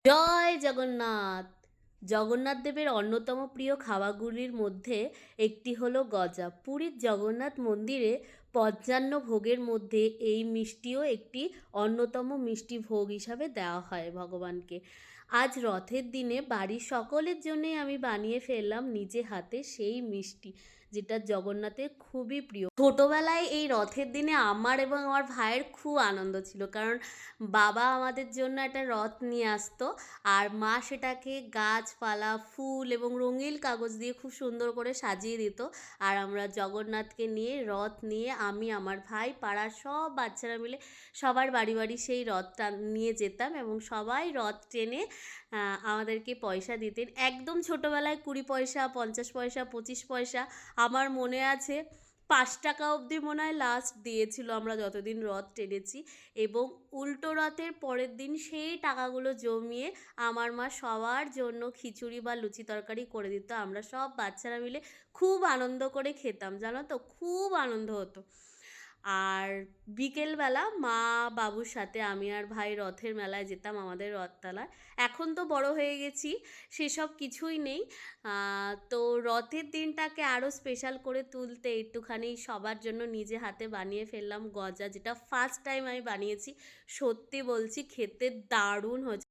জয় জগন্নাথ। জগন্নাথ দেবের অন্যতম প্রিয় খাবারগুলির মধ্যে একটি হলো গজা। পুরীর জগন্নাথ মন্দিরে পঞ্চান্ন ভোগের মধ্যে এই মিষ্টিও একটি অন্যতম মিষ্টি ভোগ হিসাবে দেওয়া হয় ভগবানকে। আজ রথের দিনে বাড়ির সকলের জন্যই আমি বানিয়ে ফেললাম নিজে হাতে সেই মিষ্টি, যেটা জগন্নাথের খুবই প্রিয়। ছোটোবেলায় এই রথের দিনে আমার এবং আমার ভাইয়ের খুব আনন্দ ছিল, কারণ বাবা আমাদের জন্য একটা রথ নিয়ে আসতো আর মা সেটাকে গাছপালা, ফুল এবং রঙিন কাগজ দিয়ে খুব সুন্দর করে সাজিয়ে দিত। আর আমরা জগন্নাথকে নিয়ে, রথ নিয়ে, আমি, আমার ভাই, পাড়ার সব বাচ্চারা মিলে সবার বাড়ি বাড়ি সেই রথটা নিয়ে যেতাম এবং সবাই রথ টেনে আমাদেরকে পয়সা দিতেন। একদম ছোটোবেলায় 20 পয়সা, 50 পয়সা, 25 পয়সা, আমার মনে আছে 5 টাকা অবধি মনে হয় লাস্ট দিয়েছিল আমরা যতদিন রথ টেনেছি। এবং উল্টো রথের পরের দিন সেই টাকাগুলো জমিয়ে আমার মা সবার জন্য খিচুড়ি বা লুচি তরকারি করে দিত। আমরা সব বাচ্চারা মিলে খুব আনন্দ করে খেতাম, জানো তো, খুব আনন্দ হতো। আর বিকেলবেলা মা বাবুর সাথে আমি আর ভাই রথের মেলায় যেতাম, আমাদের রথতলায়। এখন তো বড় হয়ে গেছি, সেসব কিছুই নেই। তো রথের দিনটাকে আরও স্পেশাল করে তুলতে একটুখানি সবার জন্য নিজে হাতে বানিয়ে ফেললাম গজা, যেটা ফার্স্ট টাইম আমি বানিয়েছি। সত্যি বলছি, খেতে দারুণ হয়েছে।